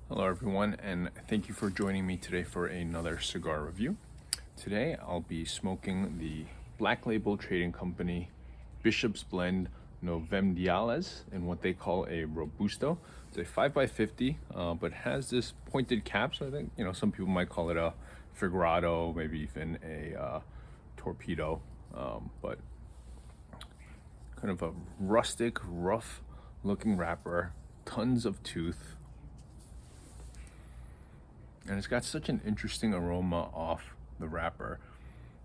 Hello everyone, and thank you for joining me today for another cigar review. Today I'll be smoking the Black Label Trading Company Bishop's Blend Novemdiales in what they call a Robusto. It's a 5x50, but has this pointed cap, so I think, some people might call it a Figurado, maybe even a torpedo, but kind of a rustic, rough looking wrapper, tons of tooth. And it's got such an interesting aroma off the wrapper.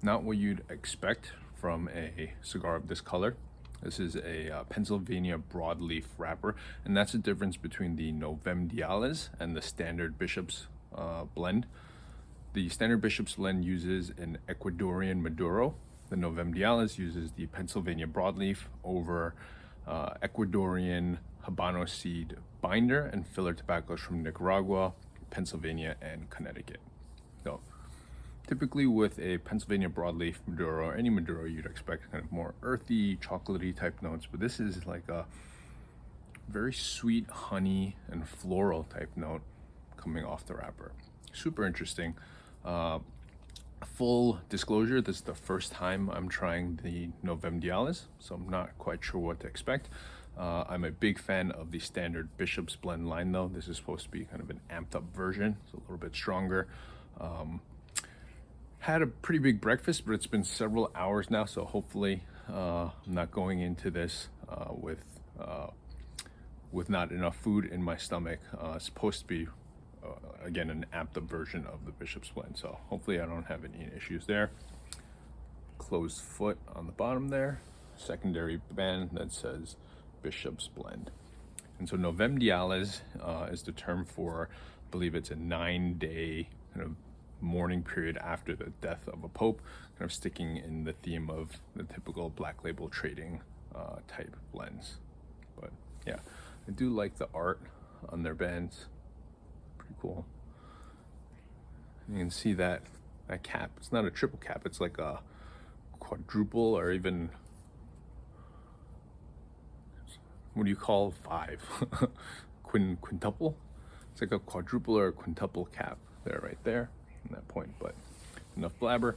Not what you'd expect from a cigar of this color. This is a Pennsylvania broadleaf wrapper, and that's the difference between the Novemdiales and the standard Bishop's blend. The standard Bishop's blend uses an Ecuadorian Maduro. The Novemdiales uses the Pennsylvania broadleaf over Ecuadorian Habano seed binder and filler tobaccos from Nicaragua, Pennsylvania, and Connecticut. So typically with a Pennsylvania broadleaf Maduro, or any Maduro, you'd expect kind of more earthy, chocolatey type notes, but this is like a very sweet honey and floral type note coming off the wrapper. Super interesting. Full disclosure, this is the first time I'm trying the Novemdiales, so I'm not quite sure what to expect. I'm a big fan of the standard Bishop's Blend line though. This is supposed to be kind of an amped up version, so a little bit stronger. Had a pretty big breakfast, but it's been several hours now, so hopefully I'm not going into this with not enough food in my stomach. It's supposed to be again an amped up version of the Bishop's Blend, so hopefully I don't have any issues there. Closed foot on the bottom there, secondary band that says Bishop's Blend. And so Novemdiales is the term for, I believe it's a 9-day kind of mourning period after the death of a pope, kind of sticking in the theme of the typical Black Label Trading type blends. But yeah, I do like the art on their bands. Pretty cool. You can see that cap, it's not a triple cap, it's like a quadruple, or even, what do you call 5? Quintuple? It's like a quadruple or a quintuple cap there, right there, in that point. But enough blabber.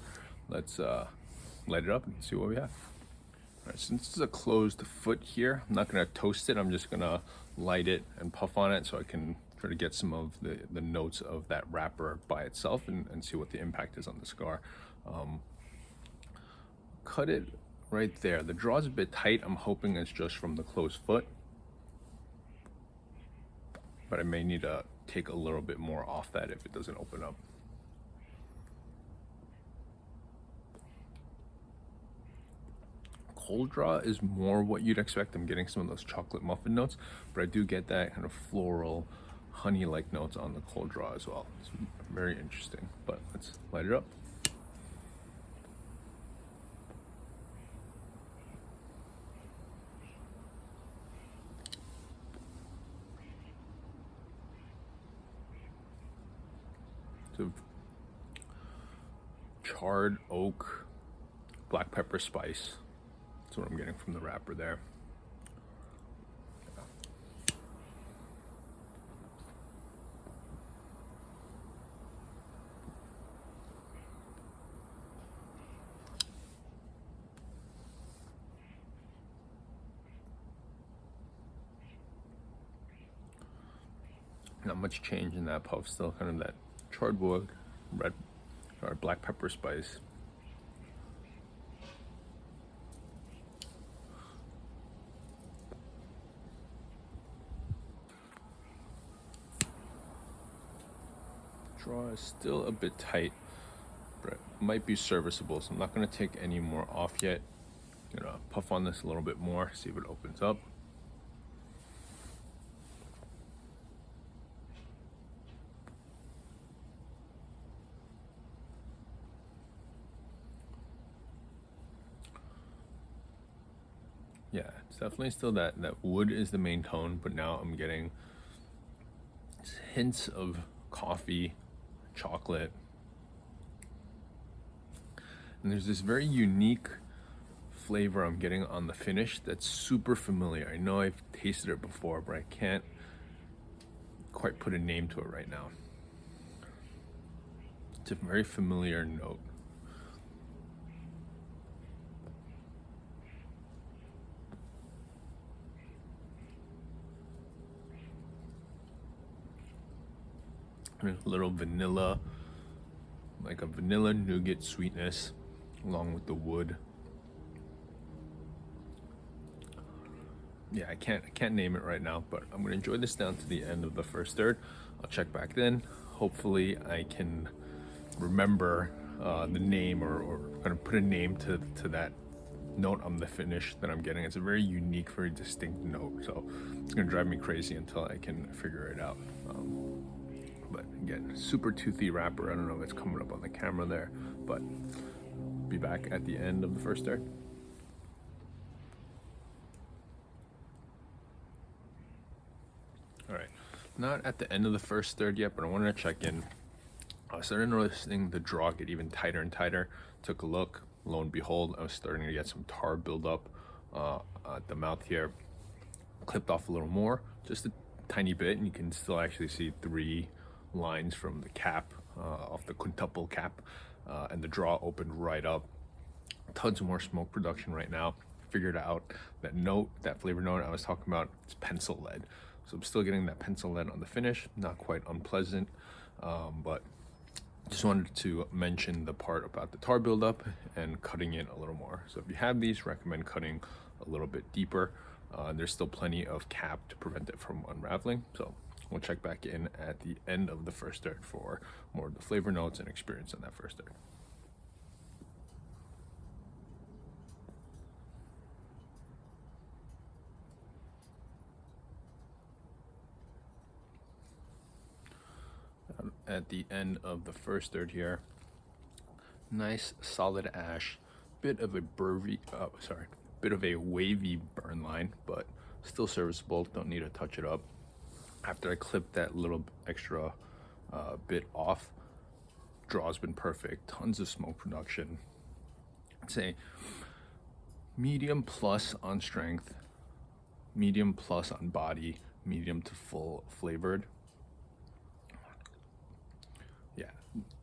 Let's light it up and see what we have. All right, since this is a closed foot here, I'm not gonna toast it. I'm just gonna light it and puff on it so I can try to get some of the notes of that wrapper by itself and see what the impact is on the cigar. Cut it right there. The draw is a bit tight. I'm hoping it's just from the closed foot, but I may need to take a little bit more off that if it doesn't open up. Cold draw is more what you'd expect. I'm getting some of those chocolate muffin notes, but I do get that kind of floral, honey-like notes on the cold draw as well. It's very interesting, but let's light it up. So charred oak, black pepper spice. That's what I'm getting from the wrapper there. Not much change in that puff, still kind of that charred wood, red or black pepper spice. Draw is still a bit tight, but it might be serviceable, so I'm not going to take any more off yet. I'm gonna puff on this a little bit more, see if it opens up. Yeah, it's definitely still that wood is the main tone, but now I'm getting hints of coffee, chocolate, and there's this very unique flavor I'm getting on the finish that's super familiar. I know I've tasted it before, but I can't quite put a name to it right now. It's a very familiar note. And a little vanilla, like a vanilla nougat sweetness along with the wood. Yeah, I can't name it right now, but I'm gonna enjoy this down to the end of the first third. I'll check back then. Hopefully I can remember the name or kind of put a name to that note on the finish that I'm getting. It's a very unique, very distinct note, so it's gonna drive me crazy until I can figure it out. But again, super toothy wrapper. I don't know if it's coming up on the camera there, but be back at the end of the first third. All right, not at the end of the first third yet, but I wanted to check in. I started noticing the draw get even tighter and tighter. Took a look, lo and behold, I was starting to get some tar buildup at the mouth here. Clipped off a little more, just a tiny bit, and you can still actually see 3 lines from the cap, off the quintuple cap, and the draw opened right up. Tons of more smoke production right now. Figured out that note, that flavor note I was talking about, it's pencil lead. So I'm still getting that pencil lead on the finish, not quite unpleasant, but just wanted to mention the part about the tar buildup and cutting it a little more. So if you have these, recommend cutting a little bit deeper. There's still plenty of cap to prevent it from unraveling. So we'll check back in at the end of the first third for more of the flavor notes and experience in that first third. At the end of the first third here, nice solid ash, bit of a wavy burn line, but still serviceable. Don't need to touch it up. After I clipped that little extra bit off, draw's been perfect. Tons of smoke production. I'd say medium plus on strength, medium plus on body, medium to full flavored. Yeah,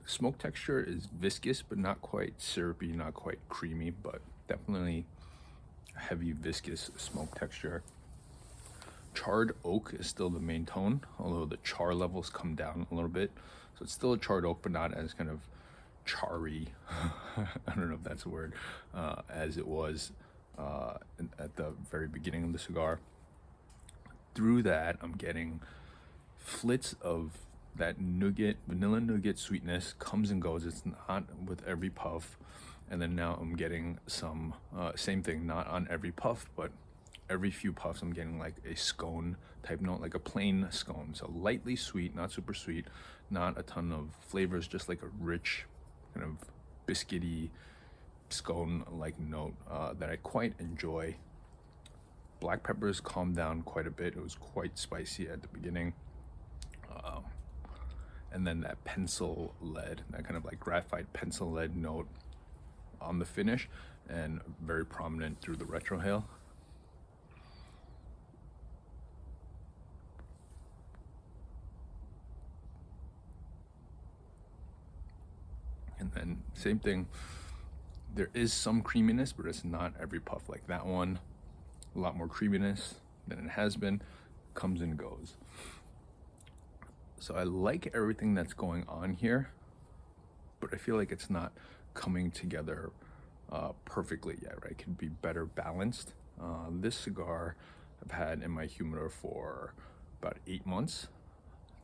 smoke texture is viscous, but not quite syrupy, not quite creamy, but definitely heavy viscous smoke texture. Charred oak is still the main tone, although the char levels come down a little bit. So it's still a charred oak, but not as kind of charry, I don't know if that's a word, as it was at the very beginning of the cigar. Through that, I'm getting flits of that nougat, vanilla nougat sweetness, comes and goes. It's not with every puff. And then now I'm getting some, same thing, not on every puff, but every few puffs I'm getting like a scone type note, like a plain scone. So lightly sweet, not super sweet, not a ton of flavors, just like a rich kind of biscuity scone-like note that I quite enjoy. Black peppers calmed down quite a bit. It was quite spicy at the beginning. And then that pencil lead, that kind of like graphite pencil lead note on the finish, and very prominent through the retrohale. And then same thing, there is some creaminess, but it's not every puff like that one. A lot more creaminess than it has been, comes and goes. So I like everything that's going on here, but I feel like it's not coming together perfectly yet, right? It could be better balanced. This cigar I've had in my humidor for about 8 months.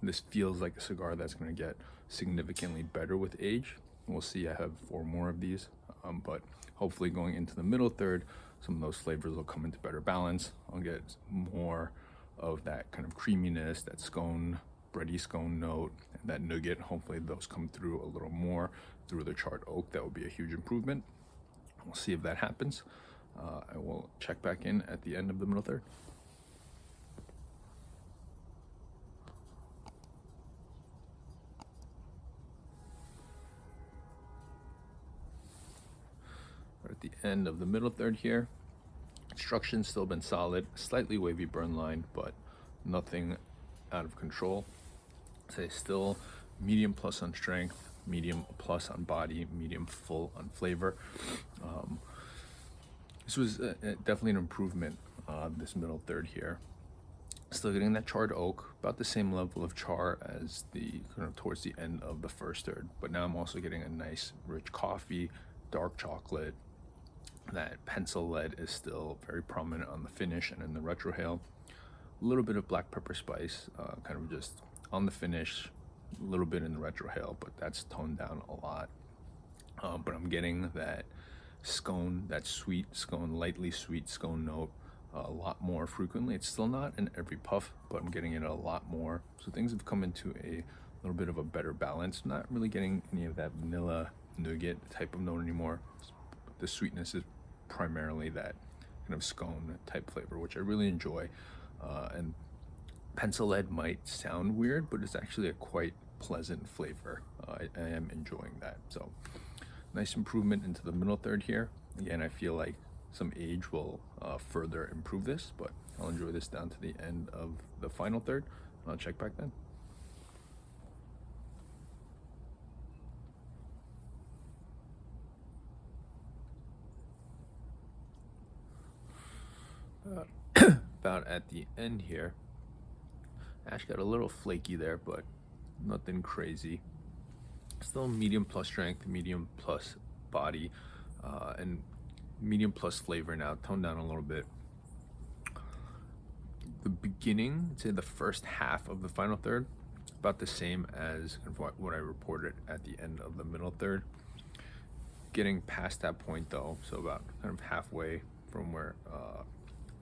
This feels like a cigar that's going to get significantly better with age. We'll see. I have 4 more of these, but hopefully going into the middle third, some of those flavors will come into better balance. I'll get more of that kind of creaminess, that scone, bready scone note, and that nougat. Hopefully those come through a little more through the charred oak. That would be a huge improvement. We'll see if that happens. I will check back in at the end of the middle third. We're at the end of the middle third here. Instruction's still been solid, slightly wavy burn line, but nothing out of control. Say still medium plus on strength, medium plus on body, medium full on flavor. This was definitely an improvement, this middle third here. Still getting that charred oak, about the same level of char as the kind of towards the end of the first third, but now I'm also getting a nice rich coffee, dark chocolate. That pencil lead is still very prominent on the finish and in the retrohale. A little bit of black pepper spice, kind of just on the finish, a little bit in the retrohale, but that's toned down a lot. But I'm getting that scone, that sweet scone, lightly sweet scone note a lot more frequently. It's still not in every puff, but I'm getting it a lot more. So things have come into a little bit of a better balance. I'm not really getting any of that vanilla nougat type of note anymore. The sweetness is primarily that kind of scone type flavor, which I really enjoy. And pencil lead might sound weird, but it's actually a quite pleasant flavor. I am enjoying that. So nice improvement into the middle third here. Again, I feel like some age will further improve this, but I'll enjoy this down to the end of the final third. I'll check back then. About at the end here, ash got a little flaky there, but nothing crazy. Still medium plus strength, medium plus body, and medium plus flavor now, toned down a little bit. The beginning, say the first half of the final third, about the same as what I reported at the end of the middle third. Getting past that point though, so about kind of halfway from where,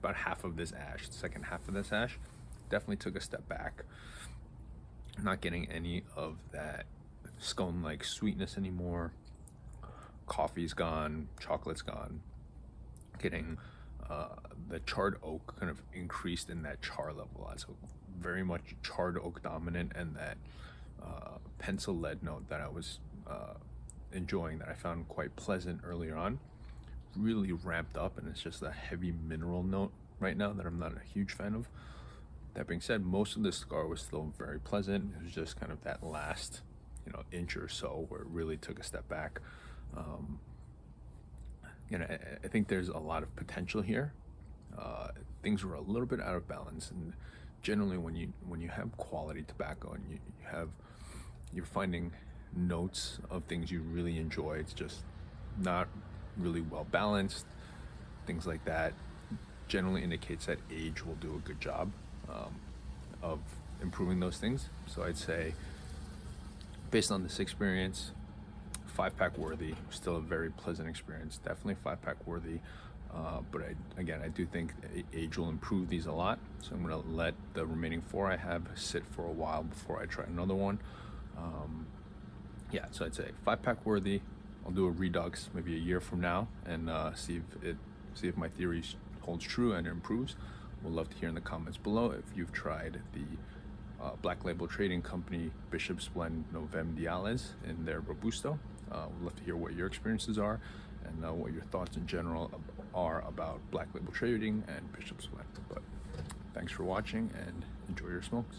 about half of this ash, the second half of this ash, definitely took a step back. Not getting any of that scone-like sweetness anymore. Coffee's gone, chocolate's gone. Getting the charred oak kind of increased in that char level. So very much charred oak dominant, and that pencil lead note that I was enjoying, that I found quite pleasant earlier on, really ramped up, and it's just a heavy mineral note right now that I'm not a huge fan of. That being said, most of the cigar was still very pleasant. It was just kind of that last, inch or so where it really took a step back. I think there's a lot of potential here. Things were a little bit out of balance, and generally when you have quality tobacco and you're finding notes of things you really enjoy, it's just not really well balanced. Things like that generally indicates that age will do a good job of improving those things. So I'd say, based on this experience, 5-pack worthy. Still a very pleasant experience. Definitely 5-pack worthy. But I do think age will improve these a lot. So I'm going to let the remaining 4 I have sit for a while before I try another one. So I'd say 5-pack worthy. I'll do a redux maybe a year from now and see if my theory holds true and it improves. We'd love to hear in the comments below if you've tried the Black Label Trading Company Bishop's Blend Novemdiales in their Robusto. We'd love to hear what your experiences are and what your thoughts in general are about Black Label Trading and Bishop's Blend. But thanks for watching and enjoy your smokes.